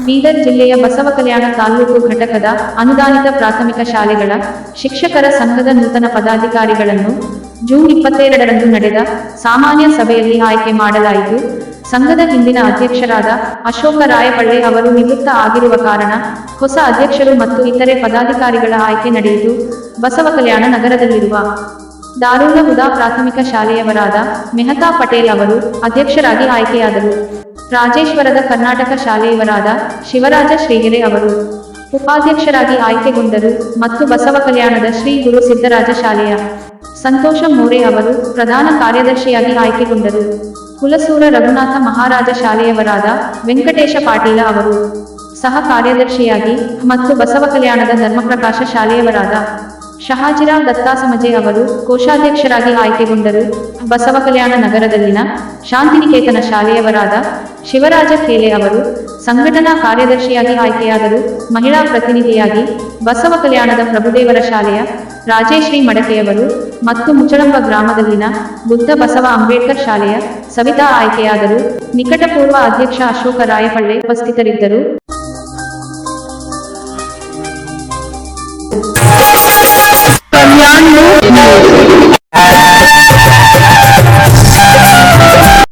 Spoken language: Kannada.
ಬೀದರ್ ಜಿಲ್ಲೆಯ ಬಸವಕಲ್ಯಾಣ ತಾಲೂಕು ಘಟಕದ ಅನುದಾನಿತ ಪ್ರಾಥಮಿಕ ಶಾಲೆಗಳ ಶಿಕ್ಷಕರ ಸಂಘದ ನೂತನ ಪದಾಧಿಕಾರಿಗಳನ್ನು ಜೂನ್ 22ರಂದು ನಡೆದ ಸಾಮಾನ್ಯ ಸಭೆಯಲ್ಲಿ ಆಯ್ಕೆ ಮಾಡಲಾಯಿತು. ಸಂಘದ ಹಿಂದಿನ ಅಧ್ಯಕ್ಷರಾದ ಅಶೋಕ ರಾಯಪಳ್ಳೆ ಅವರು ನಿವೃತ್ತ ಆಗಿರುವ ಕಾರಣ ಹೊಸ ಅಧ್ಯಕ್ಷರು ಮತ್ತು ಇತರೆ ಪದಾಧಿಕಾರಿಗಳ ಆಯ್ಕೆ ನಡೆಯಿತು. ಬಸವಕಲ್ಯಾಣ ನಗರದಲ್ಲಿರುವ ದಾರುಣ್ಯ ಹುದಾ ಪ್ರಾಥಮಿಕ ಶಾಲೆಯವರಾದ ಮೆಹತಾ ಪಟೇಲ್ ಅವರು ಅಧ್ಯಕ್ಷರಾಗಿ ಆಯ್ಕೆಯಾದರು. ರಾಜೇಶ್ವರದ ಕರ್ನಾಟಕ ಶಾಲೆಯವರಾದ ಶಿವರಾಜ ಶ್ರೀಗೆರೆ ಅವರು ಉಪಾಧ್ಯಕ್ಷರಾಗಿ ಆಯ್ಕೆಗೊಂಡರು ಮತ್ತು ಬಸವಕಲ್ಯಾಣದ ಶ್ರೀ ಗುರು ಸಿದ್ದರಾಜ ಶಾಲೆಯ ಸಂತೋಷ ಮೋರೆ ಅವರು ಪ್ರಧಾನ ಕಾರ್ಯದರ್ಶಿಯಾಗಿ ಆಯ್ಕೆಗೊಂಡರು. ಹುಲಸೂರ ರಘುನಾಥ ಮಹಾರಾಜ ಶಾಲೆಯವರಾದ ವೆಂಕಟೇಶ ಪಾಟೀಲ ಅವರು ಸಹ ಕಾರ್ಯದರ್ಶಿಯಾಗಿ ಮತ್ತು ಬಸವಕಲ್ಯಾಣದ ಧರ್ಮಪ್ರಕಾಶ ಶಾಲೆಯವರಾದ ಶಹಾಜಿರಾವ್ ದತ್ತಾಸಮಜೆ ಅವರು ಕೋಶಾಧ್ಯಕ್ಷರಾಗಿ ಆಯ್ಕೆಗೊಂಡರು. ಬಸವಕಲ್ಯಾಣ ನಗರದಲ್ಲಿನ ಶಾಂತಿನಿಕೇತನ ಶಾಲೆಯವರಾದ ಶಿವರಾಜ ಖೇಲೆ ಅವರು ಸಂಘಟನಾ ಕಾರ್ಯದರ್ಶಿಯಾಗಿ ಆಯ್ಕೆಯಾದರು. ಮಹಿಳಾ ಪ್ರತಿನಿಧಿಯಾಗಿ ಬಸವಕಲ್ಯಾಣದ ಪ್ರಭುದೇವರ ಶಾಲೆಯ ರಾಜೇಶ್ರೀ ಮಡಕೆಯವರು ಮತ್ತು ಮುಚಳಂಬ ಗ್ರಾಮದಲ್ಲಿನ ಬುದ್ಧ ಬಸವ ಅಂಬೇಡ್ಕರ್ ಶಾಲೆಯ ಸವಿತಾ ಆಯ್ಕೆಯಾದರು. ನಿಕಟಪೂರ್ವ ಅಧ್ಯಕ್ಷ ಅಶೋಕ ರಾಯಪಳ್ಳೆ ಉಪಸ್ಥಿತರಿದ್ದರು.